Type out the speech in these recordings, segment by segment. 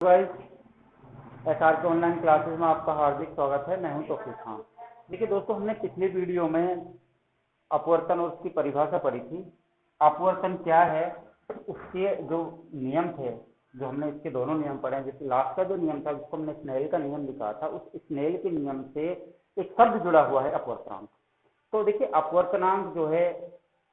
Guys, SR के online classes में आपका हार्दिक स्वागत है। मैं हूं तौफीक खान। देखिए दोस्तों, हमने पिछले वीडियो में अपवर्तन और उसकी परिभाषा पढ़ी थी। अपवर्तन क्या है, उसके जो नियम थे, जो हमने इसके दोनों नियम पढ़े हैं। जैसे लास्ट का जो नियम था, जिसको हमने स्नेल का नियम लिखा था, उस स्नेल के नियम से एक शब्द जुड़ा हुआ है, अपवर्तनांक। तो देखिए, अपवर्तनांक जो है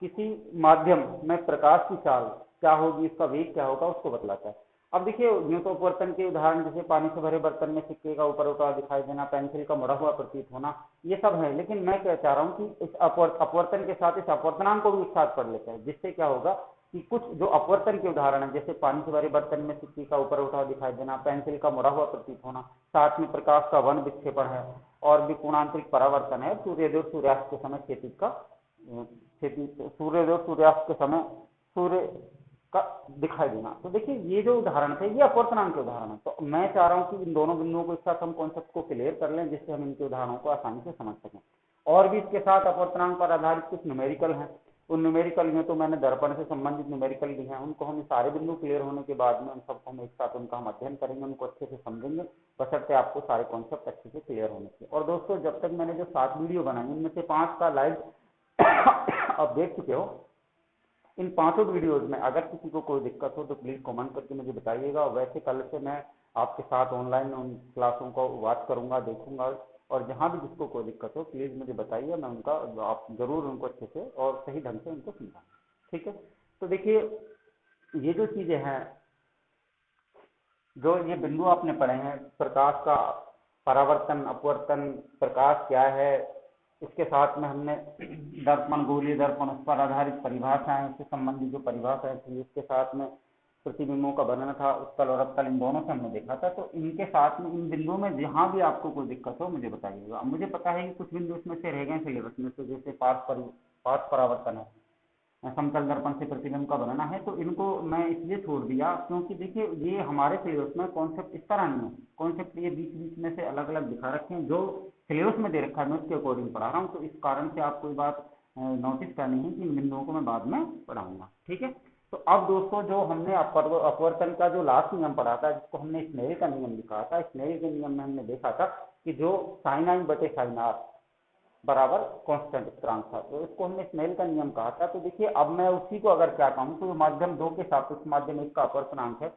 किसी माध्यम में प्रकाश की चाल क्या होगी, इसका वेग क्या होगा, उसको बतलाता है। अब देखिए, यूं तो अपवर्तन के उदाहरण जैसे पानी से भरे बर्तन में सिक्के का ऊपर उठा दिखाई देना, पेंसिल का मुड़ा हुआ प्रतीत होना, ये सब है। लेकिन मैं क्या चाह रहा हूँ कि इस अपवर्तन के साथ इस अपवर्तनांक को भी एक साथ पढ़ लेते हैं, जिससे क्या होगा कि कुछ जो अपवर्तन के उदाहरण है, जैसे पानी से भरे बर्तन में सिक्के का ऊपर उठा दिखाई देना, पेंसिल का मुड़ा हुआ प्रतीत होना, साथ में प्रकाश का वन विक्षेपण है, और भी कोणांतरिक परावर्तन है, सूर्योदय और सूर्यास्त के समय सूर्योदय और सूर्यास्त के समय सूर्य का दिखाई देना। तो देखिए, ये जो उदाहरण थे, ये अपवर्तनांक के उदाहरण है। तो मैं चाह रहा हूं कि इन दोनों बिंदुओं को एक साथ हम कॉन्सेप्ट को क्लियर कर लें, जिससे हम इनके उदाहरणों को आसानी से समझ सकें। और भी इसके साथ अपवर्तनांक पर आधारित कुछ न्यूमेरिकल हैं। उन न्यूमेरिकल में तो मैंने दर्पण से संबंधित न्यूमेरिकल ली हैं, उनको हम सारे बिंदु क्लियर होने के बाद में उन सबको हम एक साथ उनका हम अध्ययन करेंगे, उनको अच्छे से समझेंगे, बशर्ते आपको सारे कॉन्सेप्ट अच्छे से क्लियर होने चाहिए। और दोस्तों, जब तक मैंने जो 7 वीडियो बनाई, उनमें से 5 का लाइव आप देख चुके हो। इन 5 वीडियोज में अगर किसी को कोई दिक्कत हो तो प्लीज कमेंट करके मुझे बताइएगा। वैसे कल से मैं आपके साथ ऑनलाइन उन क्लासों को वॉच करूंगा, देखूंगा, और जहां भी जिसको कोई दिक्कत हो प्लीज मुझे बताइए। मैं उनका आप जरूर उनको अच्छे से और सही ढंग से उनको समझाऊंगा, ठीक है। तो देखिए, ये जो चीजें हैं, जो ये बिंदु आपने पढ़े हैं, प्रकाश का परावर्तन, अपवर्तन, प्रकाश क्या है, इसके साथ में हमने दर्पण, गोलीय दर्पण, उस पर आधारित परिभाषाएं, उससे संबंधित जो परिभाषाएं थी, इसके साथ में प्रतिबिंबों का वर्णन था, उत्तल और अवतल, इन दोनों से हमने देखा था। तो इनके साथ में इन बिंदुओं में जहां भी आपको कोई दिक्कत हो मुझे बताइएगा। मुझे पता है कि कुछ बिंदु इसमें से रह गए सिलेबस में से, जैसे पार्श्व परावर्तन है, समतल दर्पण से प्रतिबिंब का बनाना है, तो इनको मैं इसलिए छोड़ दिया क्योंकि देखिए, ये हमारे सिलेबस में कॉन्सेप्ट इस तरह नहीं है। कॉन्सेप्ट ये बीच बीच में से अलग अलग दिखा रखे हैं, जो सिलेबस में दे रखा है मैं उसके अकॉर्डिंग पढ़ा रहा हूँ। तो इस कारण से आपको ये बात नोटिस करनी है कि इन बिंदुओं को मैं बाद में पढ़ाऊंगा, ठीक है। तो अब दोस्तों, जो हमने अपवर्तन का जो लास्ट नियम पढ़ा था, जिसको हमने स्नेल का नियम लिखा था, स्नेल के नियम में हमने देखा था कि जो साइन आई बटे साइन आर बराबर कांस्टेंट स्थिरांक था, तो इसको हमने स्नेल का नियम कहा था। तो देखिए, अब मैं उसी को अगर क्या कहूँ, तो माध्यम 2 के सापेक्ष माध्यम 1 का अपवर्तनांक है,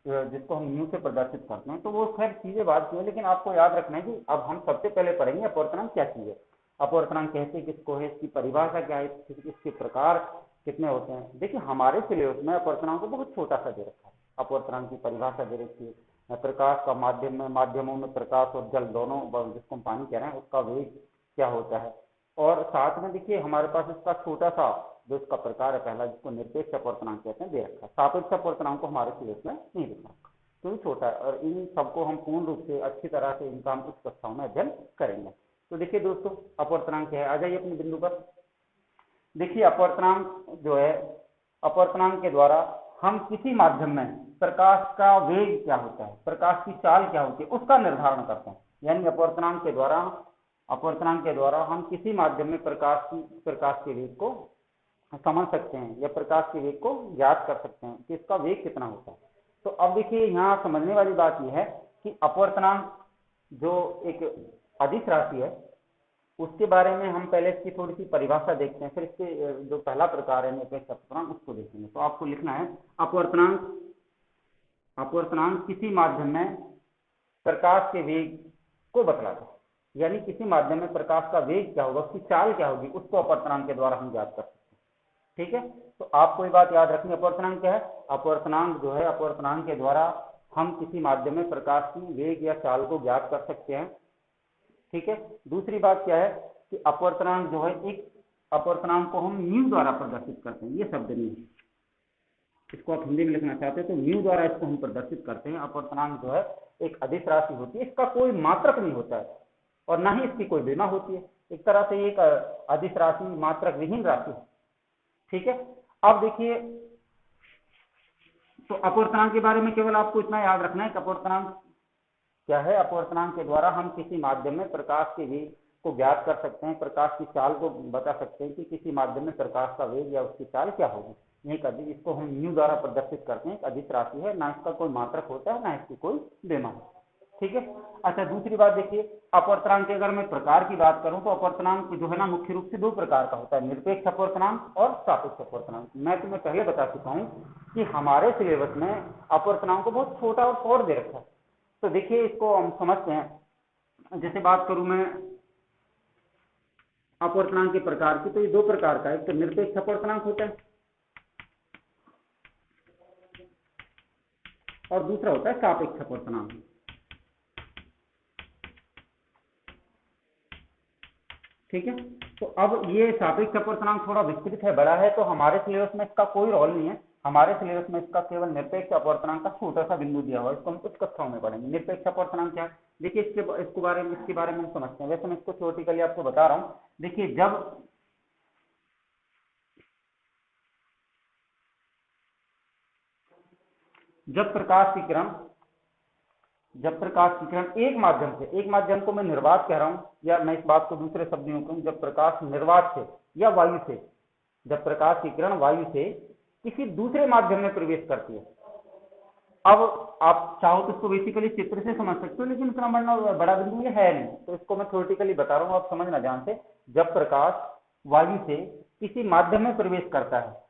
जिसको हम म्यू से प्रदर्शित करते हैं। तो वो खैर चीजें बात की है, लेकिन आपको याद रखना है कि अब हम सबसे पहले पढ़ेंगे अपवर्तनांक क्या चीज है, अपवर्तनांक कहते किसको है, इसकी परिभाषा क्या है, इसके प्रकार कितने होते हैं। देखिए, हमारे सिलेबस में अपवर्तनांक को बहुत छोटा सा दे रखा है। अपवर्तनांक की परिभाषा दे रखी है, प्रकाश का माध्यम में, माध्यमों में प्रकाश और जल दोनों, जिसको हम पानी कह रहे हैं, उसका वेग क्या होता है। और साथ में देखिए, हमारे पास इसका छोटा सा जो इसका प्रकार है पहला, जिसको निरपेक्ष अपवर्तनांक कहते हैं, दे रखा है। सापेक्ष अपवर्तनांक को हमारे सिलेबस में नहीं दिखा, तो छोटा है। और इन सबको हम पूर्ण रूप से अच्छी तरह से इनका हम इस कक्षाओं में अध्ययन करेंगे। तो देखिए दोस्तों, अपवर्तनांक क्या है, आ जाइए अपने बिंदु पर। देखिए, अपवर्तनांक जो है, अपवर्तनांक के द्वारा हम किसी माध्यम में प्रकाश का वेग क्या होता है, प्रकाश की चाल क्या होती है, उसका निर्धारण करते हैं। यानी अपवर्तनांक के द्वारा हम किसी माध्यम में प्रकाश के वेग को समझ सकते हैं, या प्रकाश के वेग को ज्ञात कर सकते हैं कि इसका वेग कितना होता है। तो अब देखिए, यहाँ समझने वाली बात यह है कि अपवर्तनांक जो एक अदिश राशि है, उसके बारे में हम पहले इसकी थोड़ी सी परिभाषा देखते हैं, फिर इसके जो पहला प्रकार है निरपेक्ष अपवर्तनांक, उसको देखेंगे। तो आपको लिखना है, अपवर्तनांक किसी माध्यम में प्रकाश के वेग को बतलाता है। यानी किसी माध्यम में प्रकाश का वेग क्या होगा, उसकी चाल क्या होगी, उसको अपवर्तनांक के द्वारा हम ज्ञात कर सकते हैं, ठीक है। तो आपको ये बात याद रखनी, अपवर्तनांक क्या है, अपवर्तनांक जो है, अपवर्तनांक के द्वारा हम किसी माध्यम में प्रकाश की वेग या चाल को ज्ञात कर सकते हैं, ठीक है। दूसरी बात क्या है कि अपवर्तनांक जो है, एक अपवर्तनांक को हम म्यू द्वारा प्रदर्शित करते हैं। ये शब्द नहीं है, इसको आप हिंदी में लिखना चाहते हैं तो म्यू द्वारा इसको हम प्रदर्शित करते हैं। अपवर्तनांक जो है एक अदिश राशि होती है, इसका कोई मात्रक नहीं होता है, और ना ही इसकी कोई विमा होती है। एक तरह से एक अदिश राशि, मात्रक विहीन राशि है, ठीक है। अब देखिए, तो अपवर्तनांक के बारे में केवल आपको इतना याद रखना है कि अपवर्तनांक क्या है। अपवर्तनांक के द्वारा हम किसी माध्यम में प्रकाश के वेग को ज्ञात कर सकते हैं, प्रकाश की चाल को बता सकते हैं कि किसी माध्यम में प्रकाश का वेग या उसकी चाल क्या होगी। एक अदिश, इसको हम न्यू द्वारा प्रदर्शित करते हैं, एक अदिश राशि है, ना इसका कोई मात्रक होता है ना इसकी कोई बेमा। ठीक है। अच्छा, दूसरी बात देखिए, अपवर्तनांक की अगर मैं प्रकार की बात करूं तो अपवर्तनांक जो है ना मुख्य रूप से दो प्रकार का होता है, निरपेक्ष अपवर्तनांक और सापेक्ष अपवर्तनांक। मैं तुम्हें पहले बता चुका हूं कि हमारे सिलेबस में अपवर्तनांक को बहुत छोटा और शॉर्ट दे रखा है। तो देखिए इसको हम समझते हैं। जैसे बात करूं मैं अपवर्तनांक के प्रकार की, तो ये दो प्रकार का है, एक तो निरपेक्ष अपवर्तनांक होता है और दूसरा होता है सापेक्ष अपवर्तनांक। ठीक है। तो अब ये सापेक्ष अपवर्तनांक थोड़ा विस्तृत है, बड़ा है, तो हमारे सिलेबस में इसका कोई रोल नहीं है। हमारे सिलेबस में इसका केवल निरपेक्ष अपवर्तनांक का छोटा सा बिंदु दिया हुआ है, इसको हम कुछ कक्षाओं में पढ़ेंगे। निरपेक्ष अपवर्तनांक क्या है, देखिए इसके बारे में हम समझते हैं। वैसे मैं इसको थ्योरेटिकली आपको बता रहा हूँ। देखिए जब प्रकाश की किरण एक माध्यम को मैं निर्वात कह रहा हूं, या मैं इस बात को दूसरे शब्दों में कहूं, जब प्रकाश निर्वात से या वायु से, जब प्रकाश की किरण वायु से किसी दूसरे माध्यम में प्रवेश करती है। अब आप चाहो तो इसको बेसिकली चित्र से समझ सकते हो, लेकिन इतना बड़ा बिंदु ये है नहीं, तो इसको मैं थ्योरेटिकली बता रहा हूं, आप समझना ध्यान से। जब प्रकाश वायु से किसी माध्यम में प्रवेश करता है,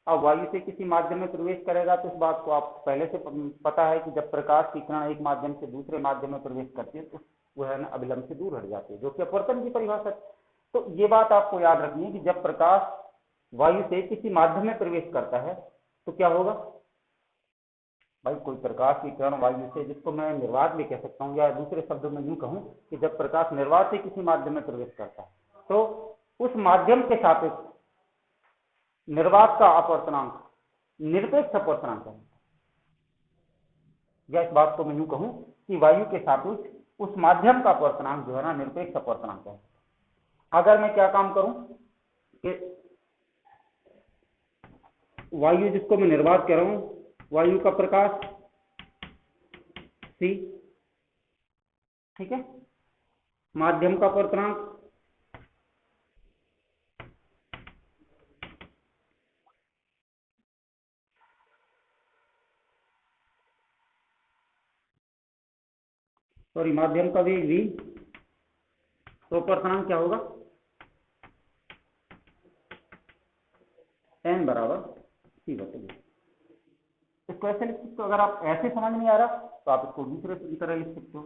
अब वायु से किसी माध्यम में प्रवेश करेगा, तो इस बात को आप पहले से पता है कि जब प्रकाश की किरण एक माध्यम से दूसरे माध्यम में प्रवेश करती है तो वो है ना अभिलंब से दूर हट जाती है, जो कि अपवर्तन की परिभाषा है। तो ये बात आपको याद रखनी है कि जब प्रकाश वायु से किसी माध्यम में प्रवेश करता है तो क्या होगा भाई, कोई प्रकाश की किरण वायु से, जिसको मैं निर्वात भी कह सकता हूँ, या दूसरे शब्दों में यूं कहूं कि जब प्रकाश निर्वात से किसी माध्यम में प्रवेश करता है तो उस माध्यम के सापेक्ष निर्वात का अपवर्तनांक निरपेक्ष अपवर्तनांक है। या इस बात को मैं यूं कहूं कि वायु के सापेक्ष उस माध्यम का अपवर्तनांक जो है ना निरपेक्ष अपवर्तनांक है। अगर मैं क्या काम करूं कि वायु जिसको मैं निर्वात कह रहा हूं, वायु का प्रकाश सी, ठीक है, माध्यम का अपवर्तनांक माध्यम का वेग v, तो अपवर्तनांक क्या होगा n बराबर c बटे v। इसको ऐसे लिख सकते हो, अगर आप ऐसे समझ नहीं आ रहा तो आप इसको दूसरे की तरह लिख सकते हो।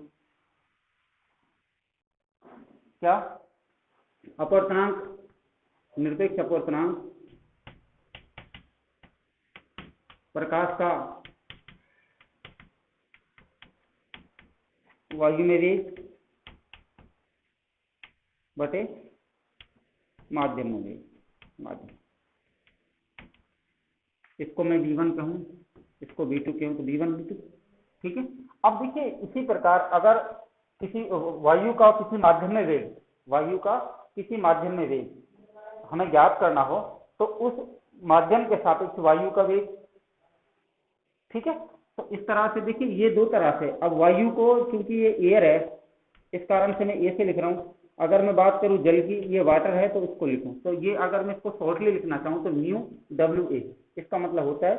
क्या अपवर्तनांक, निरपेक्ष अपवर्तनांक प्रकाश का वायु में वेग बटे माध्यम में वेग। इसको मैं v1 कहूं, इसको v2 कहूं, तो v1 v2, ठीक है। अब देखिए इसी प्रकार अगर किसी वायु का किसी माध्यम में वेग हमें ज्ञात करना हो, तो उस माध्यम के सापेक्ष वायु का वेग, ठीक है। तो इस तरह से देखिए ये दो तरह से, अब वायु को चूंकि ये एयर है इस कारण से मैं ए से लिख रहा हूं। अगर मैं बात करूं जल की, ये वाटर है तो इसको लिखूं, तो ये अगर मैं इसको शॉर्टली लिखना चाहूं तो म्यू डब्ल्यू ए, इसका मतलब होता है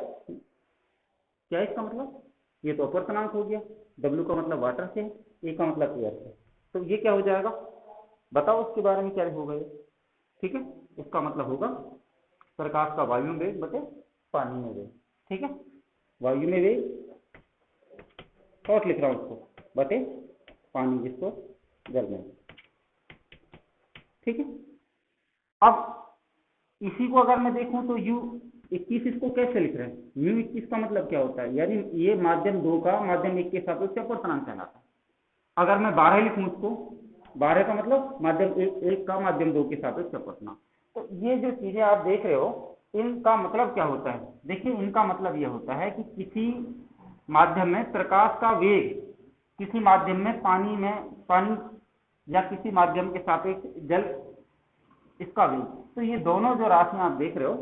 क्या, इसका मतलब ये तो अपवर्तनांक हो गया, डब्ल्यू का मतलब वाटर से है, ए का मतलब एयर से, तो ये क्या हो जाएगा बताओ उसके बारे में क्या होगा ये, ठीक है। इसका मतलब होगा प्रकाश का वायु में वेग बटे पानी में वेग, ठीक है। वायु में वेग शॉर्ट लिख रहा हूं उसको बटे पानी जिसको जल में, ठीक है। अब इसी को अगर मैं देखूं तो u21 इसको कैसे लिख रहे हैं, μ21 का मतलब क्या होता है, यानी ये माध्यम 2 का माध्यम 1 के सापेक्ष अपवर्तनांक कहलाता है। अगर मैं 12 लिखूं इसको, 12 का मतलब माध्यम 1 का माध्यम 2 के सापेक्ष अपवर्तनांक। तो ये जो चीजें आप देख रहे हो इनका मतलब क्या होता है, देखिए इनका मतलब ये होता है कि किसी माध्यम में प्रकाश का वेग, किसी माध्यम में पानी या किसी माध्यम के सापेक्ष जल, इसका वेग, तो ये दोनों जो राशियां आप देख रहे हो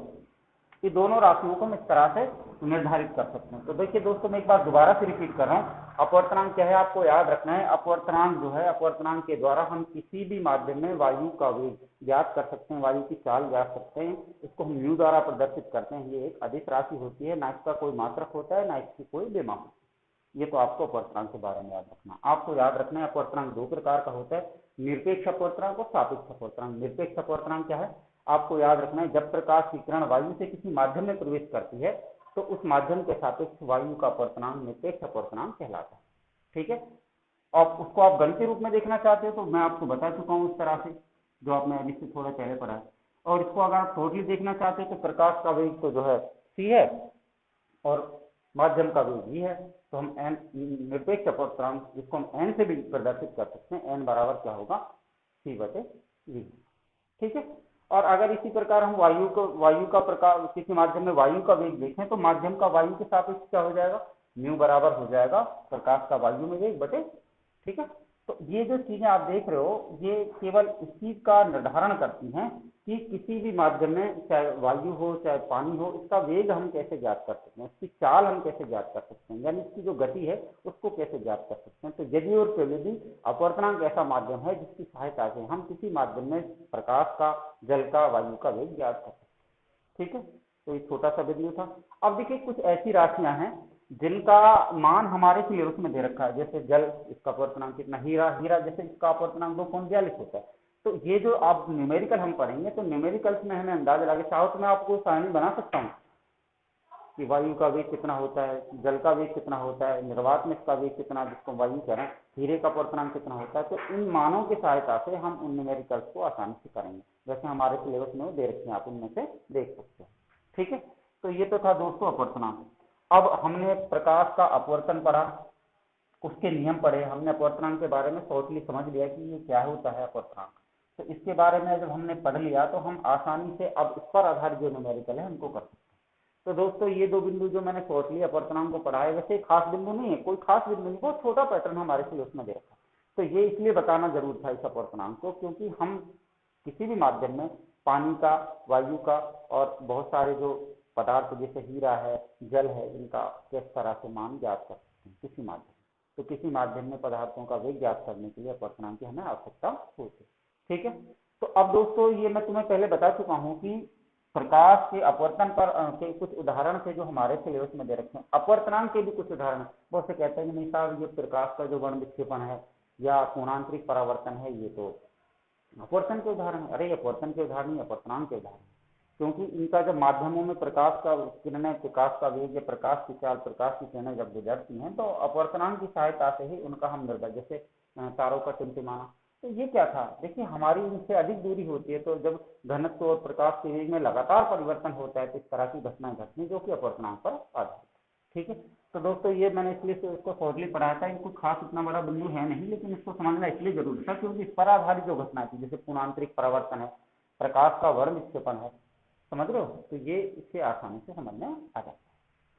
कि दोनों राशियों को हम इस तरह से निर्धारित कर सकते हैं। तो देखिए दोस्तों, मैं एक बार दोबारा से रिपीट कर रहा हूँ, अपवर्तनांक क्या है आपको याद रखना है। अपवर्तनांक जो है, अपवर्तनांक के द्वारा हम किसी भी माध्यम में वायु का वेग ज्ञात कर सकते हैं, वायु की चाल ज्ञात सकते हैं। इसको हम म्यू द्वारा प्रदर्शित करते हैं। ये एक अदिश राशि होती है, ना इसका कोई मात्रक होता है, ना इसकी कोई बेमा। ये तो आपको अपवर्तनांक के बारे में याद रखना। आपको याद रखना है अपवर्तनांक दो प्रकार का होता है, निरपेक्ष अपवर्तनांक और सापेक्ष अपवर्तनांक। निरपेक्ष अपवर्तनांक क्या है आपको याद रखना है, जब प्रकाश की किरण वायु से किसी माध्यम में प्रवेश करती है तो उस माध्यम के सापेक्ष वायु का अपवर्तनांक निरपेक्ष अपवर्तनांक कहलाता है। ठीक है, और उसको आप गणितीय रूप में देखना चाहते हो तो मैं आपको बता चुका हूँ उस तरह से, जो आपने अभी से थोड़ा पहले पढ़ा है। और इसको अगर आप शॉर्टली देखना चाहते हो तो प्रकाश का वेग तो जो है c है और माध्यम का वेग v है, तो हम n निरपेक्ष अपवर्तनांक जिसको हम n से भी प्रदर्शित कर सकते हैं, n बराबर क्या होगा c/v। ठीक है, और अगर इसी प्रकार हम वायु का प्रकार किसी माध्यम में वायु का वेग देखें तो माध्यम का वायु के सापेक्ष क्या हो जाएगा, म्यू बराबर हो जाएगा प्रकाश का वायु में वेग बटे। ठीक है, तो ये जो चीजें आप देख रहे हो ये केवल इस चीज का निर्धारण करती हैं कि किसी भी माध्यम में चाहे वायु हो चाहे पानी हो, इसका वेग हम कैसे ज्ञात कर सकते हैं, इसकी चाल हम कैसे ज्ञात कर सकते हैं, यानी इसकी जो गति है उसको कैसे ज्ञात कर सकते हैं। तो यदि और यदि अपवर्तनांक ऐसा माध्यम है जिसकी सहायता से हम किसी माध्यम में प्रकाश का, जल का, वायु का वेग ज्ञात कर सकते हैं। ठीक है, तो ये छोटा सा बिंदु था। अब देखिए कुछ ऐसी राशियां हैं जिनका मान हमारे सिलेबस में दे रखा है, जैसे जल, इसका अपवर्तनांक कितना, हीरा जैसे इसका अपवर्तनांक 2.42 होता है। तो ये जो आप न्यूमेरिकल हम पढ़ेंगे तो न्यूमेरिकल्स में हमें अंदाजा लगे, चाहो तो मैं आपको सारणी बना सकता हूँ कि वायु का वेग कितना होता है, जल का वेग कितना होता है, निर्वात में इसका वेग कितना, जिसको वायु कह रहे हैं, हीरे का अपवर्तनांक कितना होता है। तो इन मानों की सहायता से हम उन न्यूमेरिकल्स को आसानी से करेंगे, जैसे हमारे सिलेबस में दे रखे हैं, आप उनमें से देख सकते हैं। ठीक है, तो ये तो था दोस्तों अपवर्तनांक। अब हमने प्रकाश का अपवर्तन पढ़ा, उसके नियम पढ़े, हमने अपवर्तनांक के बारे में शॉर्टली समझ लिया कि ये क्या होता है अपवर्तनांक। तो इसके बारे में जब हमने पढ़ लिया तो हम आसानी से अब इस पर आधारित जो न्यूमेरिकल है उनको कर सकते हैं। तो दोस्तों ये दो बिंदु जो मैंने शॉर्टली अपवर्तनांक को पढ़ा है, वैसे खास बिंदु नहीं है, कोई खास बिंदु नहीं, बहुत छोटा पैटर्न हमारे सिलेबस में दे रखा है। तो ये इसलिए बताना जरूर था इस अपवर्तनांक को, क्योंकि हम किसी भी माध्यम में पानी का, वायु का और बहुत सारे जो पदार्थ जैसे हीरा है, जल है, इनका किस तरह से मान ज्ञात कर सकते हैं किसी माध्यम। तो किसी माध्यम में पदार्थों का वेग ज्ञात करने के लिए अपवर्तनांक की हमें आवश्यकता होती है। ठीक है, तो अब दोस्तों ये मैं तुम्हें पहले बता चुका हूँ कि प्रकाश के अपवर्तन पर के कुछ उदाहरण थे जो हमारे सिलेबस में दे रखे हैं। अपवर्तनांक के भी कुछ उदाहरण, बहुत से कहते हैं नहीं साहब ये प्रकाश का जो वर्ण विक्षेपण है या कोणांतरिक परावर्तन है ये तो अपवर्तन के उदाहरण है। अरे अपवर्तन के उदाहरण नहीं, अपवर्तनांक के उदाहरण, क्योंकि इनका जब माध्यमों में प्रकाश का किरणें, प्रकाश का वेग या प्रकाश की चाल, प्रकाश की किरणें जब गुजरती हैं तो अपवर्तनांक की सहायता से ही उनका हम निर्धारण, जैसे तारों का टिमटिमाना, तो ये क्या था, देखिए हमारी इनसे अधिक दूरी होती है तो जब घनत्व और प्रकाश के वेग में लगातार परिवर्तन होता है तो इस तरह की घटनाएं घटती हैं जो कि अपवर्तनांक पर आधारित। ठीक है, तो दोस्तों ये मैंने इसलिए से इसको शॉर्टली पढ़ाया था, इनको खास इतना बड़ा बिंदु है नहीं, लेकिन इसको समझना इसलिए जरूरी था क्योंकि इस पर आधारित जो घटनाएं थी, जैसे कोणांतरिक परावर्तन है, प्रकाश का वर्ण विक्षेपण है, समझ रहे हो, तो ये इससे आसानी से समझ में आ जाता है।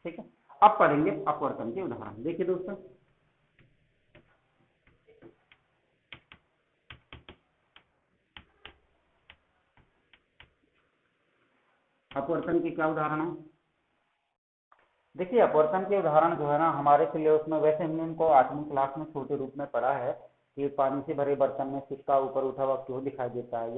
ठीक है, अब पढ़ेंगे अपवर्तन के उदाहरण। देखिए दोस्तों, अपवर्तन के क्या उदाहरण है। देखिए अपवर्तन के उदाहरण जो है ना हमारे सिलेबस में, वैसे हमने इनको 8वीं क्लास में छोटे रूप में पढ़ा है कि पानी से भरे बर्तन में सिक्का ऊपर उठा हुआ क्यों दिखाई देता है,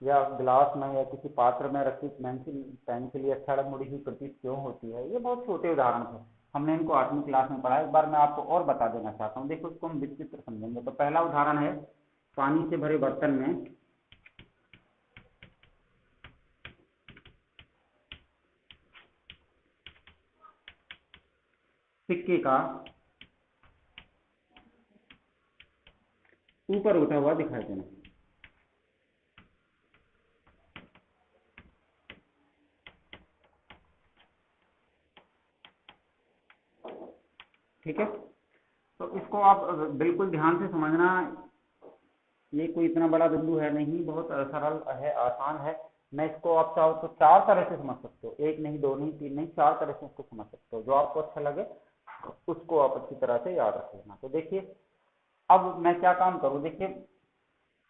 या गिलास में या किसी पात्र में रखी पेंसिल या सड़क मुड़ी हुई प्रतीत क्यों होती है। ये बहुत छोटे उदाहरण थे, हमने इनको 8वीं क्लास में पढ़ा है। एक बार मैं आपको और बता देना चाहता हूँ, देखो इसको हम विचित्र समझेंगे। तो पहला उदाहरण है, पानी से भरे बर्तन में सिक्के का ऊपर उठा हुआ दिखाई देना। ठीक है, तो इसको आप बिल्कुल ध्यान से समझना, ये कोई इतना बड़ा बिंदु है नहीं, बहुत सरल है, आसान है। मैं इसको आप चाहो तो 4 तरह से समझ सकते हो, 1 नहीं, 2 नहीं, 3 नहीं, 4 तरह से इसको समझ सकते हो, जो आपको अच्छा लगे उसको आप अच्छी तरह से याद रख लेना। तो देखिए अब मैं क्या काम करूँ, देखिए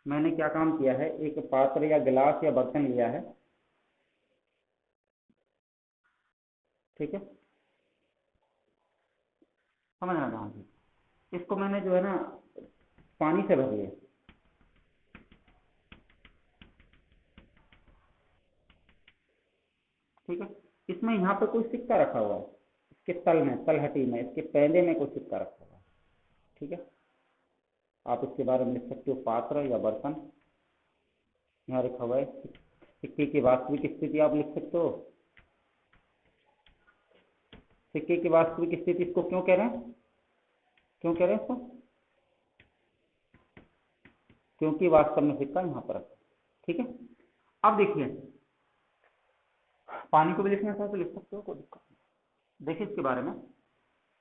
मैंने क्या काम किया है, एक पात्र या गिलास या बर्तन लिया है, ठीक है, समझना ध्यान से। इसको मैंने जो है ना पानी से भर लिया, ठीक है। इसमें यहाँ पे कोई सिक्का रखा हुआ है, इसके तल में, तलहटी में, इसके पैंदे में कोई सिक्का रखा हुआ है, ठीक है। आप इसके बारे में लिख सकते हो पात्र या बर्तन, यहाँ लिखा हुआ है। सिक्के की वास्तविक स्थिति आप लिख सकते हो। सिक्के की वास्तविक स्थिति इसको क्यों कह रहे हैं, क्यों कह रहे हैं इसको? क्योंकि वास्तव में सिक्का यहाँ पर है, ठीक है। अब देखिए, पानी को भी लिखना चाहे तो लिख सकते हो, कोई दिक्कत नहीं। देखिए इसके बारे में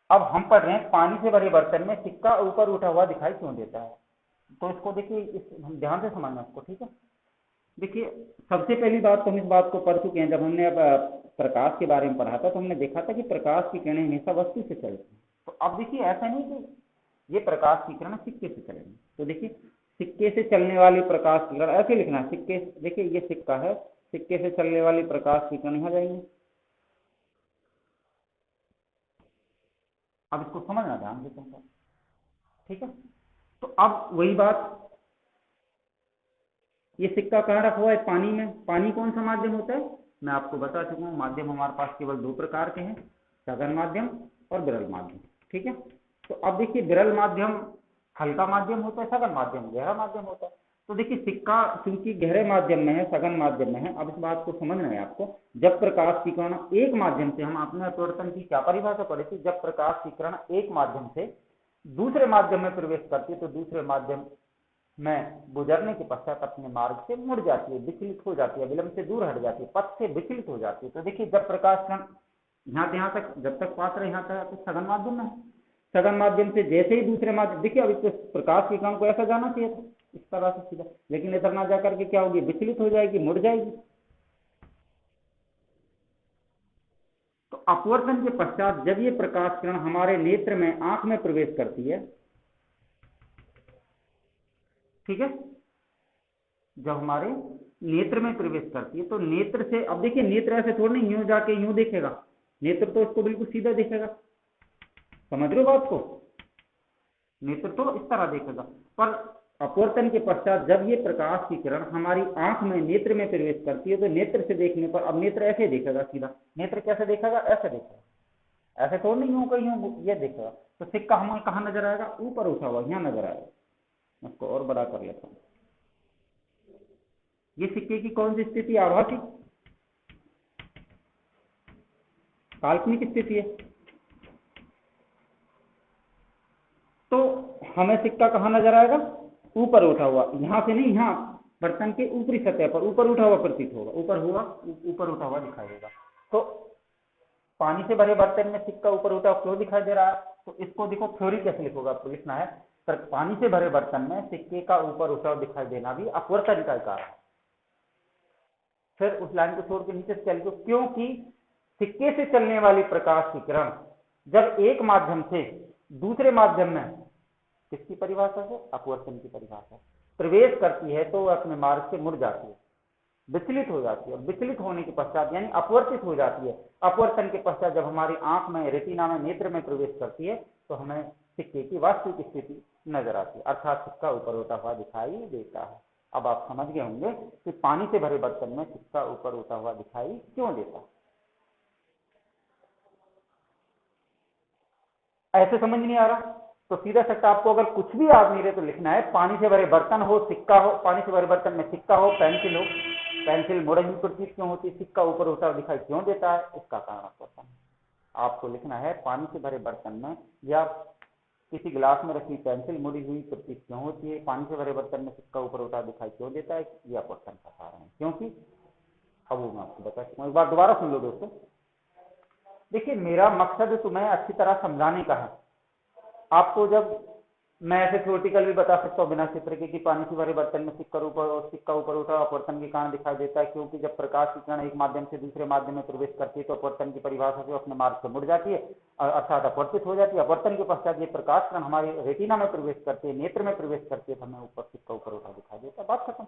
अब हम पढ़ रहे हैं, पानी से भरे बर्तन में सिक्का ऊपर उठा हुआ दिखाई क्यों देता है। तो इसको देखिए, हम ध्यान से समझना इसको, ठीक है। देखिए सबसे पहली बात तो हम इस बात को पढ़ चुके हैं, जब हमने अब प्रकाश के बारे में पढ़ा था तो हमने देखा था कि प्रकाश की किरणें हमेशा वस्तु से चलती हैं। तो अब देखिए ऐसा नहीं कि ये प्रकाश की किरण सिक्के से चलेंगी। तो देखिए सिक्के से चलने वाली प्रकाश की किरण, ऐसे लिखना है सिक्के, देखिए ये सिक्का है, सिक्के से चलने वाली प्रकाश की किरण यहाँ जाएंगी। अब इसको समझना ध्यान से, ठीक है। तो अब वही बात, ये सिक्का कहाँ रखा हुआ है? पानी में। पानी कौन सा माध्यम होता है? मैं आपको बता चुका हूँ, माध्यम हमारे पास केवल दो प्रकार के हैं, सघन माध्यम और विरल माध्यम, ठीक है। तो अब देखिए विरल माध्यम हल्का माध्यम होता है, सघन माध्यम गहरा माध्यम होता है। तो देखिए सिक्का क्योंकि गहरे माध्यम में है, सघन माध्यम में है। अब इस बात को समझना है आपको, जब प्रकाश की किरण एक माध्यम से, हम आपने अपवर्तन की क्या परिभाषा पढ़ी थी, जब प्रकाश की किरण एक माध्यम से दूसरे माध्यम में प्रवेश करती है तो दूसरे माध्यम में गुजरने के पश्चात अपने मार्ग से मुड़ जाती है, विचलित हो जाती है, विलंब से दूर हट जाती है, पथ से विचलित हो जाती है। तो देखिए जब प्रकाश कण यहाँ तक, जब तक पात्र यहाँ तक तो सघन माध्यम में है, सघन माध्यम से जैसे ही दूसरे माध्यम, देखिए अब इसको प्रकाश की किरण को ऐसा जाना चाहिए था, इस तरह से सीधा, लेकिन इधर ना जाकर के क्या होगी, विचलित हो जाएगी, मुड़ जाएगी। तो अपवर्तन के पश्चात जब ये प्रकाश किरण हमारे नेत्र में, आंख में प्रवेश करती है, ठीक है, जब हमारे नेत्र में प्रवेश करती है तो नेत्र से, अब देखिए नेत्र ऐसे थोड़ी नहीं यूं जाके यूं देखेगा, नेत्र तो इसको बिल्कुल सीधा देखेगा, समझ रहे हो बात को? नेत्र तो इस तरह देखेगा। पर अपवर्तन के पश्चात जब ये प्रकाश की किरण हमारी आंख में, नेत्र में प्रवेश करती है तो नेत्र से देखने पर, अब नेत्र ऐसे देखेगा सीधा, नेत्र कैसे देखेगा, ऐसे देखेगा, ऐसे थोड़ी नहीं यूं कहीं यूं ये देखेगा। तो सिक्का हमें कहाँ नजर आएगा, ऊपर उठा हुआ, यहाँ नजर आएगा। इसको और बड़ा कर लेता हूँ। ये सिक्के की कौन सी स्थिति? आभासी, काल्पनिक स्थिति है। तो हमें सिक्का कहाँ नजर आएगा, ऊपर उठा हुआ, यहां से नहीं, यहाँ बर्तन के ऊपरी सतह पर ऊपर उठा हुआ प्रतीत होगा, ऊपर उठा हुआ दिखाई देगा। तो पानी से भरे बर्तन में सिक्का ऊपर उठा हुआ क्यों दिखाई दे रहा है? तो इसको देखो थ्योरी कैसे लिखोगे, आपको लिखना है, पर पानी से भरे बर्तन में सिक्के का ऊपर उठा हुआ दिखाई देना भी अपवर्तन का कारण है। फिर उस लाइन को छोड़ के नीचे चल दो, क्योंकि सिक्के से चलने वाली प्रकाश की किरण जब एक माध्यम से दूसरे माध्यम में, किसकी परिभाषा से, अपवर्तन की परिभाषा, प्रवेश करती है तो वह अपने मार्ग से मुड़ जाती है, विचलित हो जाती है, और विचलित होने के पश्चात यानी अपवर्तित हो जाती है। अपवर्तन के पश्चात जब हमारी आंख में, रेटिना में, नेत्र में प्रवेश करती है तो हमें सिक्के की वास्तविक स्थिति नजर आती है, अर्थात सिक्का ऊपर उठा हुआ दिखाई देता है। अब आप समझ गए होंगे कि पानी से भरे बर्तन में सिक्का ऊपर उठा हुआ दिखाई क्यों देता है। ऐसे समझ नहीं आ रहा तो सीधा सट्टा आपको अगर कुछ भी याद नहीं रहे तो लिखना है, पानी से भरे बर्तन हो, सिक्का हो, पानी से भरे बर्तन में सिक्का हो, पेंसिल हो, पेंसिल मुड़ी हुई प्रतीत क्यों होती है, सिक्का ऊपर उठा हुआ दिखाई क्यों देता है, इसका कारण अपवर्तन। आपको लिखना है पानी से भरे बर्तन में या किसी गिलास में रखी पेंसिल मुड़ी हुई प्रतीत क्यों होती है, पानी से भरे बर्तन में सिक्का ऊपर उठा दिखाई क्यों देता है, ये अपवर्तन का कारण है। क्योंकि अब वो मैं आपको बता चुका हूं, एक बार दोबारा सुन लो दोस्तों। देखिए मेरा मकसद तुम्हें अच्छी तरह समझाने का है। आपको जब मैं ऐसे थ्योरेटिकल भी बता सकता हूँ बिना चित्र के कि पानी से भरे बर्तन में सिक्का ऊपर उठा अपवर्तन के कारण दिखाई देता है, क्योंकि जब प्रकाश की किरण एक माध्यम से दूसरे माध्यम में प्रवेश करती है तो अपवर्तन की परिभाषा से अपने मार्ग से मुड़ जाती है, अर्थात अपवर्तित हो जाती है। अपवर्तन के पश्चात ये प्रकाश किरण हमारी रेटिना में प्रवेश करती है, नेत्र में प्रवेश करती है तो हमें ऊपर सिक्का ऊपर उठा दिखाई देता है, बात खत्म।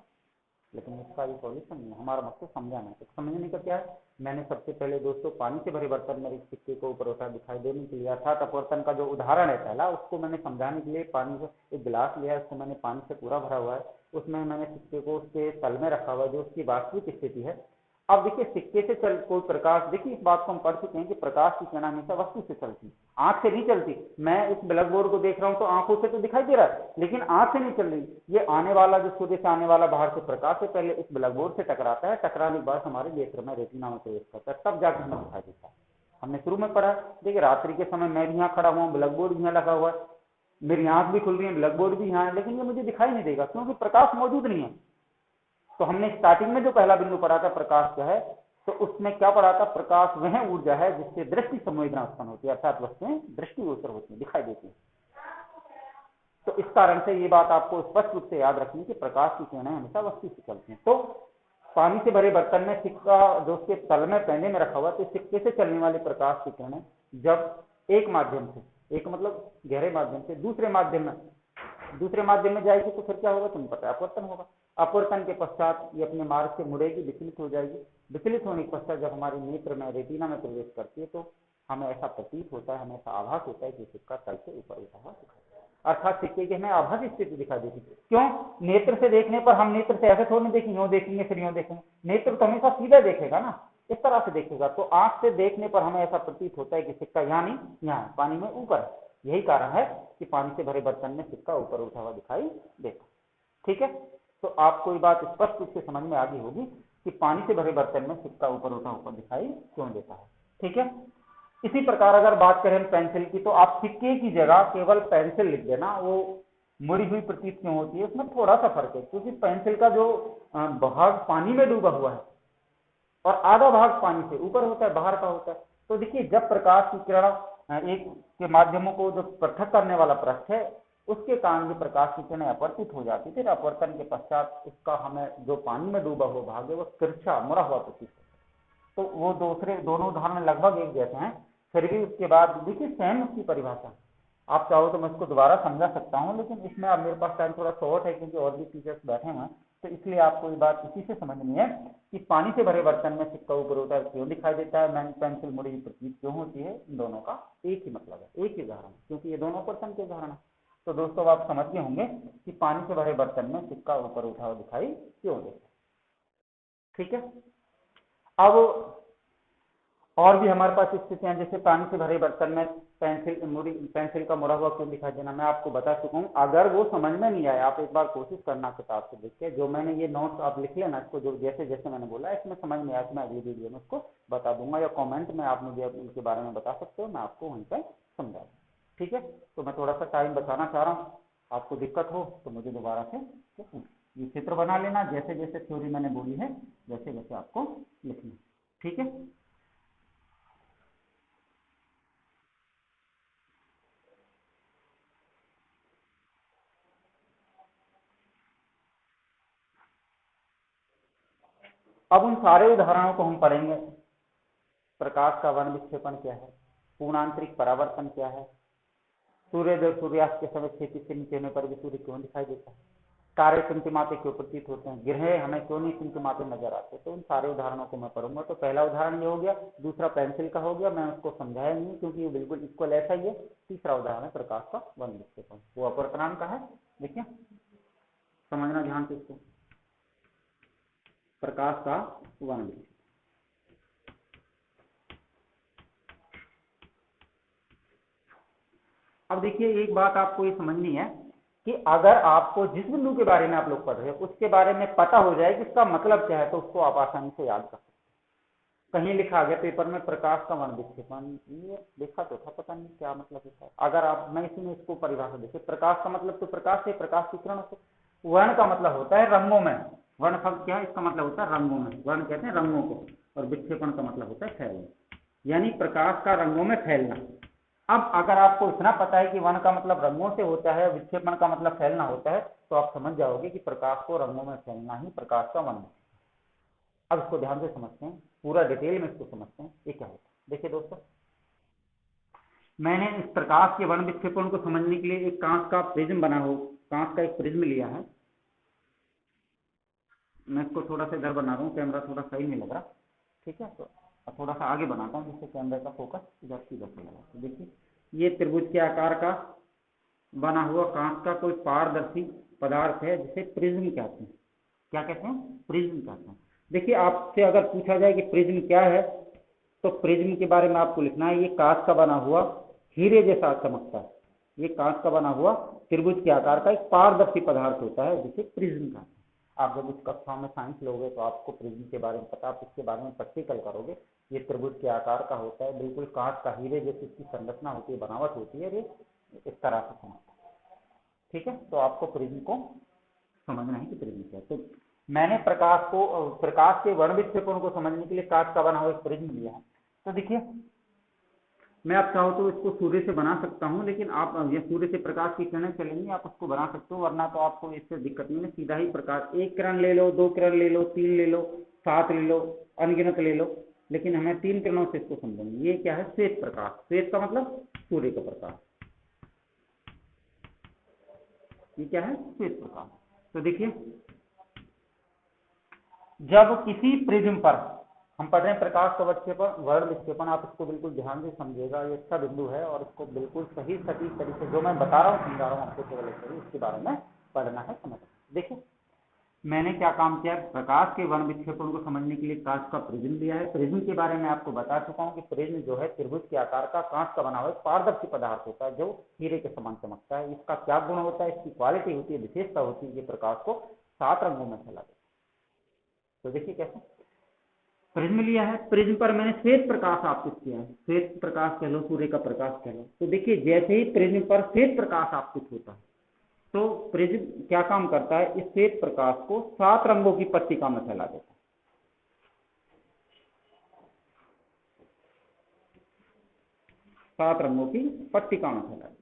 लेकिन इसका ये सॉल्यूशन नहीं है, हमारा मकसद समझाना है। तो समझने का क्या है, मैंने सबसे पहले दोस्तों पानी से भरे बर्तन में एक सिक्के को ऊपर उठा दिखाई देने के लिए, अर्थात अपवर्तन का जो उदाहरण है पहला, उसको मैंने समझाने के लिए पानी से एक गिलास लिया, उसको मैंने पानी से पूरा भरा हुआ है, उसमें मैंने सिक्के को उसके तल में रखा हुआ है जो उसकी वास्तविक स्थिति है। अब देखिए सिक्के से चल कोई प्रकाश, देखिए इस बात को हम पढ़ चुके हैं कि प्रकाश की किरण हमेशा वस्तु से चलती, आंख से नहीं चलती। मैं इस ब्लैक बोर्ड को देख रहा हूं तो आंखों से तो दिखाई दे रहा है, लेकिन आंख से नहीं चल रही। ये आने वाला जो सूर्य से आने वाला बाहर से प्रकाश है, पहले इस ब्लैक बोर्ड से टकराता है, टकराने के बाद हमारे नेत्र में, रेटिना में प्रवेश करता है, तब जाकर हमें दिखाई देता है। हमने शुरू में पढ़ा, देखिए रात्रि के समय मैं भी यहाँ खड़ा हुआ हूँ, ब्लैक बोर्ड भी यहाँ लगा हुआ है, मेरी आंख भी खुल रही है, ब्लैक बोर्ड भी यहाँ है, लेकिन ये मुझे दिखाई नहीं देगा क्योंकि प्रकाश मौजूद नहीं है। तो हमने स्टार्टिंग में जो पहला बिंदु पढ़ा था प्रकाश क्या है, तो उसमें क्या पढ़ा था, प्रकाश वह ऊर्जा है जिससे दृष्टि संवेदना उत्पन्न होती है, अर्थात वस्तुएं दृष्टिगोचर होती है, दिखाई देती है। तो इस कारण से ये बात आपको स्पष्ट रूप से याद रखनी कि प्रकाश की किरणें हमेशा वस्तु से चलती हैं। तो पानी से भरे बर्तन में सिक्का जो उसके तल में पैने में रखा हुआ, तो सिक्के से चलने वाली प्रकाश की किरणें जब एक माध्यम से, एक मतलब गहरे माध्यम से दूसरे माध्यम में जाएगी तो फिर क्या होगा, तुम्हें पता है, अपवर्तन होगा। अपवर्तन के पश्चात ये अपने मार्ग से मुड़ेगी, विचलित हो जाएगी। विचलित होने के पश्चात जब हमारे नेत्र में, रेटिना में प्रवेश करती है, तो हमें ऐसा प्रतीत होता है, हमें ऐसा आभास होता है कि सिक्का तल से ऊपर उठा हुआ दिखाई देता है, अर्थात सिक्के की हमें आभासी स्थिति दिखाई देती है। क्यों, नेत्र से देखने पर हम नेत्र से ऐसे थोड़ी देखेंगे, यूं देखेंगे फिर यूं देखेंगे, नेत्र तो हमेशा सीधा देखेगा ना, इस तरह से देखेगा। तो आंख से देखने पर हमें ऐसा प्रतीत होता है कि सिक्का यहाँ नहीं, यहाँ पानी में ऊपर है। यही कारण है कि पानी से भरे बर्तन में सिक्का ऊपर उठा हुआ दिखाई देता। ठीक है, तो आपको ये बात स्पष्ट रूप से समझ में आ गई होगी कि पानी से भरे बर्तन में सिक्का ऊपर उठा ऊपर दिखाई क्यों देता है। ठीक है, इसी प्रकार अगर बात करें पेंसिल की, तो आप सिक्के की जगह केवल पेंसिल लिख देना, वो मुड़ी हुई प्रतीत क्यों होती है, उसमें थोड़ा सा फर्क है, क्योंकि पेंसिल का जो भाग पानी में डूबा हुआ है और आधा भाग पानी से ऊपर होता है, बाहर का होता है। तो देखिए जब प्रकाश की किरण एक के माध्यमों को जो पृथक करने वाला पृष्ठ है, उसके कारण जो प्रकाश की किरणें अपवर्तित हो जाती थी, अपवर्तन के पश्चात उसका हमें जो पानी में डूबा हुआ भाग है वो तिरछा मुड़ा हुआ प्रतीत होता है। तो वो दोनों उदाहरण लगभग एक जैसे हैं, फिर भी उसके बाद देखिए सेम उसकी परिभाषा, आप चाहो तो मैं इसको दोबारा समझा सकता हूँ, लेकिन इसमें अब मेरे पास टाइम थोड़ा शॉर्ट है क्योंकि और भी टीचर्स बैठे हुए हैं, तो इसलिए आपको ये बात इसी से समझनी है कि पानी से भरे बर्तन में सिक्का ऊपर उठा क्यों दिखाई देता है, मैन पेंसिल मुड़ी हुई प्रतीत क्यों होती है, इन दोनों का एक ही मतलब है, एक ही उदाहरण, क्योंकि ये दोनों पर्सन के उदाहरण है। तो दोस्तों आप समझ गए होंगे कि पानी से भरे बर्तन में सिक्का ऊपर उठा हुआ दिखाई क्यों देता है। ठीक है, अब और भी हमारे पास स्थितियां, जैसे पानी से भरे बर्तन में पेंसिल का मुड़ा हुआ क्यों दिखाई देना, मैं आपको बता चुका हूं। अगर वो समझ में नहीं आया, आप एक बार कोशिश करना किताब से देख के, जो मैंने ये नोट्स आप लिख लेना इसको, जो जैसे जैसे मैंने बोला इसमें समझ में आया तो मैं अगली वीडियो में उसको बता दूंगा, या कॉमेंट में आप मुझे उनके बारे में बता सकते हो, मैं आपको वहीं पर समझा दूँ। ठीक है, तो मैं थोड़ा सा टाइम बचाना चाह रहा हूँ, आपको दिक्कत हो तो मुझे दोबारा से ये चित्र बना लेना, जैसे जैसे थ्योरी मैंने बोली है वैसे वैसे आपको लिखना। ठीक है, अब उन सारे उदाहरणों को हम पढ़ेंगे। प्रकाश का वर्ण विक्षेपण क्या है, पूर्णांतरिक परावर्तन क्या है, सूर्योदय सूर्यास्त के समय क्षितिज से नीचे होने पर भी सूर्य क्यों दिखाई देता है, तारे टिमटिमाते क्यों प्रतीत होते हैं, ग्रह हमें क्यों नहीं टिमटिमाते नजर आते। तो उन सारे उदाहरणों को मैं पढ़ूंगा। तो पहला उदाहरण ये हो गया, दूसरा पेंसिल का हो गया, मैं उसको समझाया नहीं क्योंकि ये बिल्कुल इक्वल ऐसा ही है। तीसरा उदाहरण है प्रकाश का वर्ण विक्षेपण, वो अपवर्तनांक का है। देखिए समझना ध्यान से इसको, प्रकाश का वर्ण विक्षेपण। अब देखिए एक बात आपको ये समझनी है कि अगर आपको जिस बिंदु के बारे में आप लोग पढ़ रहे हो उसके बारे में पता हो जाए कि इसका मतलब क्या है, तो उसको आप आसानी से याद कर सकते हैं। कहीं लिखा गया पेपर में प्रकाश का वर्ण विक्षेपण, ये देखा तो था, पता नहीं क्या मतलब है। अगर आप, मैं इसी में इसको परिभाषा देखिए, प्रकाश का मतलब तो प्रकाश से, प्रकाश की किरण से। वर्ण का मतलब होता है रंगों में, वर्ण शब्द क्या है, इसका मतलब होता है रंगों में, वर्ण कहते हैं रंगों को, और विक्षेपण का मतलब होता है फैलना, यानी प्रकाश का रंगों में फैलना। अब अगर आपको इतना पता है कि वर्ण का मतलब रंगों से होता है, विक्षेपण का मतलब फैलना होता है, तो आप समझ जाओगे कि प्रकाश को रंगों में फैलना ही प्रकाश का वर्ण। अब इसको ध्यान से समझते हैं, पूरा डिटेल में इसको समझते हैं ये क्या होता है। देखिए दोस्तों, मैंने इस प्रकाश के वर्ण विक्षेपण को समझने के लिए एक कांच का प्रिज्म बना हो, कांच का एक प्रिज्म लिया है। मैं इसको थोड़ा सा इधर बना रहा हूँ, कैमरा थोड़ा सही नहीं लग रहा, ठीक है। तो थोड़ा सा आगे बनाता हूँ जिससे कैमरे का फोकस इधर सीधा से लगा। तो देखिए ये त्रिभुज के आकार का बना हुआ कांच का कोई पारदर्शी पदार्थ है जिसे प्रिज्म कहते हैं। क्या कहते हैं? प्रिज्म कहते हैं। देखिए आपसे अगर पूछा जाए कि प्रिज्म क्या है, तो प्रिज्म के बारे में आपको लिखना है ये कांच का बना हुआ हीरे जैसा चमकता है। ये कांच का बना हुआ त्रिभुज के आकार का एक पारदर्शी पदार्थ होता है जिसे प्रिज्म कहते हैं। आप जब उस कक्षा में साइंस लोगे तो आपको प्रिज्म के बारे में पता, आप इसके बारे में प्रैक्टिकल करोगे। ये त्रिभुज के आकार का होता है, बिल्कुल कांच का हीरे जैसी इसकी संरचना होती है, बनावट होती है, ये इस तरह से चमकता है, ठीक है। तो आपको प्रिज्म को समझना है कि प्रिज्म क्या है। तो मैंने प्रकाश के वर्ण विक्षेपण को समझने के लिए कांच का बना हुआ एक प्रिज्म लिया है। तो देखिए मैं आप चाहो तो इसको सूर्य से बना सकता हूं, लेकिन आप ये सूर्य से प्रकाश की किरणें चलेंगी, आप उसको बना सकते हो, वरना तो आपको इससे दिक्कत नहीं है। सीधा ही प्रकाश, एक किरण ले लो, दो किरण ले लो, तीन ले लो, सात ले लो, अनगिनत ले लो, लेकिन हमें तीन किरणों से इसको समझेंगे। ये क्या है? श्वेत प्रकाश। श्वेत का मतलब सूर्य का प्रकाश। ये क्या है? श्वेत प्रकाश। तो देखिए जब किसी प्रिज्म पर, हम पढ़ रहे हैं प्रकाश का विक्षेपण, वर्ण विक्षेपण, आप इसको बिल्कुल ध्यान से समझिएगा, ये अच्छा बिंदु है और इसको बिल्कुल सही सटीक तरीके जो मैं बता रहा हूँ समझा रहा हूँ आपको, केवल इसके बारे में पढ़ना है, समझना। देखिए मैंने क्या काम किया, प्रकाश के वर्ण विक्षेपण को समझने के लिए कांच का प्रिज्म लिया है। प्रिज्म के बारे में आपको बता चुका हूँ कि प्रिज्म जो है त्रिभुज के आकार का कांच का बना हुआ एक पारदर्शी पदार्थ होता है जो हीरे के समान चमकता है। इसका क्या गुण होता है, इसकी क्वालिटी होती है, विशेषता होती है, ये प्रकाश को 7 रंगों में फैला देता है। तो देखिए कैसे प्रिज्म लिया है, प्रिज्म पर मैंने श्वेत प्रकाश आपतित किया है। श्वेत प्रकाश कह लो, सूर्य का प्रकाश कह लो। तो देखिए जैसे ही प्रिज्म पर श्वेत प्रकाश आपतित होता है तो प्रिज्म क्या काम करता है, इस श्वेत प्रकाश को 7 रंगों की पट्टिका में फैला देता है। 7 रंगों की पट्टिका में फैला देता है।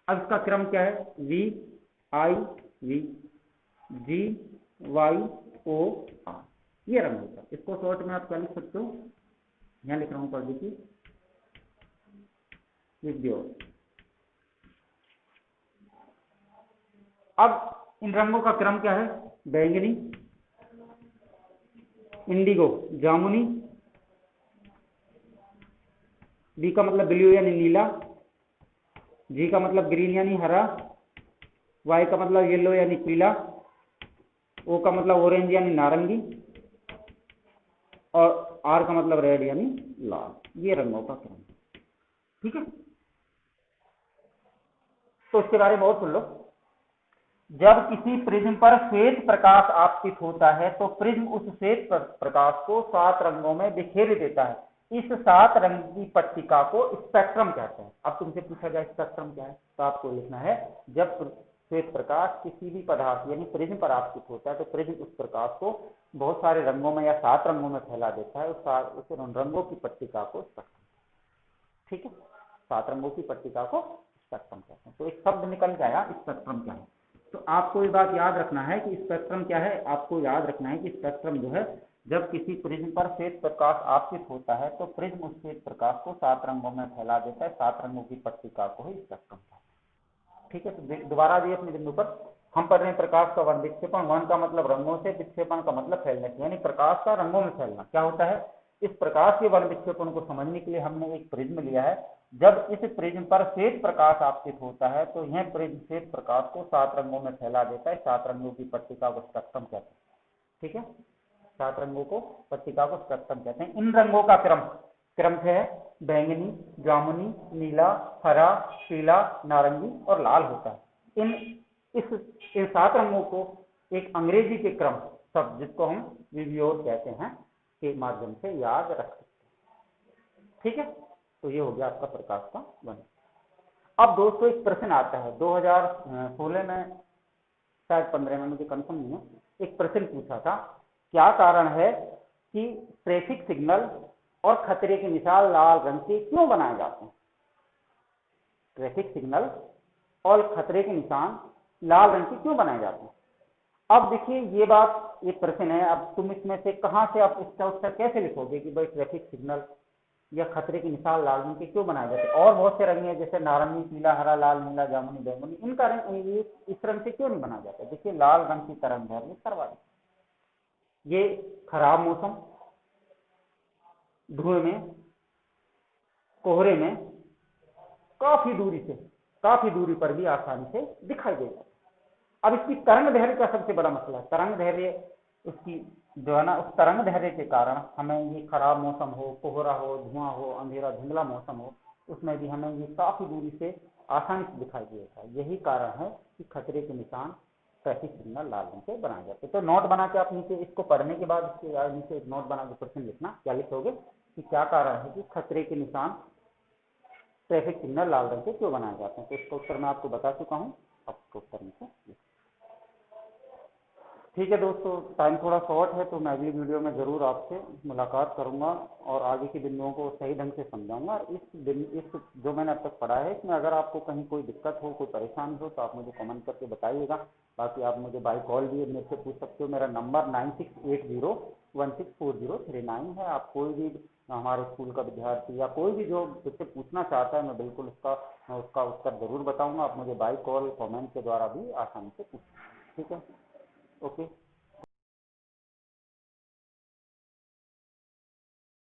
अब इसका क्रम क्या है, V I V G Y O R, ये रंग होता है। इसको शॉर्ट में आप क्या लिख सकते हो, यहां लिख रहा हूं, पढ़ लीजिए, लिख दियो। अब इन रंगों का क्रम क्या है, बैंगनी, इंडिगो, जामुनी, बी का मतलब ब्लू यानी नीला, जी का मतलब ग्रीन यानी हरा, वाई का मतलब येलो यानी पीला, ओ का मतलब ऑरेंज यानी नारंगी, और आर का मतलब रेड यानी लाल। ये रंगों का क्रम, ठीक है। तो इसके बारे में और सुन लो। जब किसी प्रिज्म पर श्वेत प्रकाश आपतित होता है तो प्रिज्म उस श्वेत प्रकाश को 7 रंगों में बिखेर देता है। इस 7 रंग की पट्टिका को स्पेक्ट्रम कहते हैं। अब तुमसे पूछा जाए स्पेक्ट्रम क्या है, तो आपको लिखना है जब श्वेत प्रकाश किसी भी पदार्थ यानी प्रिज्म पर आपतित होता है तो प्रिज्म उस प्रकाश को बहुत सारे रंगों में या 7 रंगों में फैला देता है। उस रंगों की पट्टिका को स्पेक्ट्रम, ठीक है, 7 रंगों की पट्टिका को स्पेक्ट्रम कहते हैं। तो एक शब्द निकल के आया स्पेक्ट्रम क्या है। तो आपको ये बात याद रखना है कि स्पेक्ट्रम क्या है, आपको याद रखना है कि स्पेक्ट्रम जो है जब किसी प्रिज्म पर श्वेत प्रकाश आपतित होता है तो प्रिज्म उस श्वेत प्रकाश को 7 रंगों में फैला देता है। 7 रंगों की पट्टिका को ही स्पेक्ट्रम कहते हैं, ठीक है। तो दोबारा भी अपने बिंदु पर हम पढ़ रहे हैं प्रकाश का वर्ण विक्षेपण। वर्ण का मतलब रंगों से, विक्षेपण का मतलब फैलने से, यानी प्रकाश का रंगों में फैलना। क्या होता है, इस प्रकाश के वर्ण विक्षेपण को समझने के लिए हमने एक प्रिज्म लिया है। जब इस प्रिज्म पर श्वेत प्रकाश आपतित होता है तो यह प्रिज्म श्वेत प्रकाश को 7 रंगों में फैला देता है। 7 रंगों की पट्टिका को स्पेक्ट्रम कहते हैं, ठीक है। 7 रंगों को पट्टिका को स्पेक्ट्रम कहते हैं। इन रंगों का क्रम है बैंगनी, जामुनी, नीला, हरा, पीला, नारंगी और लाल होता है। इन 7 रंगों को एक अंग्रेजी के क्रम शब्द जिसको हम विवियोर कहते हैं के माध्यम से याद रख सकते हैं, ठीक है। तो ये हो गया आपका प्रकाश का वर्ण। अब दोस्तों एक प्रश्न आता है 2016 में, शायद 15 में, मुझे कंफर्म नहीं है, एक प्रश्न पूछा था, क्या कारण है कि ट्रैफिक सिग्नल और खतरे के निशान लाल रंग के क्यों बनाए जाते हैं। ट्रैफिक सिग्नल और खतरे के निशान लाल रंग के क्यों बनाए जाते हैं। अब देखिए ये बात, ये प्रश्न है, अब तुम इसमें से कहां से आप इसका उत्तर कैसे लिखोगे कि भाई ट्रैफिक सिग्नल या खतरे के निशान लाल रंग के क्यों बनाए जाते हैं। और बहुत से रंग हैं जैसे नारंगी, पीला, हरा, लाल, नीला, जामुनी, बैंगनी, इनका रंग इस रंग से क्यों नहीं बनाया जाता। देखिए लाल रंग की तरंग है सर्वाधिक, ये खराब मौसम, धुएं में, कोहरे में काफी दूरी पर भी आसानी से दिखाई देगा। अब इसकी तरंग दैर्घ्य का सबसे बड़ा मसला है। तरंग दैर्घ्य उसकी जो है ना, उस तरंग दैर्घ्य के कारण हमें ये खराब मौसम हो, कोहरा हो, धुआं हो, अंधेरा धुंधला मौसम हो, उसमें भी हमें ये काफी दूरी से आसानी से दिखाई देता है। यही कारण है कि खतरे के निशान ट्रैफिक सिग्नल लाल रंग से बनाए जाते हैं। तो नोट बना के आप नीचे इसको पढ़ने के बाद इसके नीचे एक नोट बना के प्रश्न लिखना। क्या लिखोगे कि क्या कारण है कि खतरे के निशान ट्रैफिक सिग्नल लाल रंग से क्यों बनाए जाते हैं। तो इसका उत्तर मैं आपको बता चुका हूँ। अब उत्तर नीचे ठीक है दोस्तों, टाइम थोड़ा शॉर्ट है तो मैं अगली वीडियो में ज़रूर आपसे मुलाकात करूंगा और आगे के बिंदुओं को सही ढंग से समझाऊंगा। इस जो मैंने अब तक पढ़ा है इसमें अगर आपको कहीं कोई दिक्कत हो, कोई परेशानी हो तो आप मुझे कमेंट करके बताइएगा। बाकी आप मुझे बाय कॉल भी मेरे से पूछ सकते हो। मेरा नंबर 9680164039 है। आप कोई भी हमारे स्कूल का विद्यार्थी या कोई भी जो मुझसे पूछना चाहता है, मैं बिल्कुल उसका उत्तर ज़रूर बताऊँगा। आप मुझे बाय कॉल, कॉमेंट के द्वारा भी आसानी से पूछ सकते हैं। ठीक है, ओके।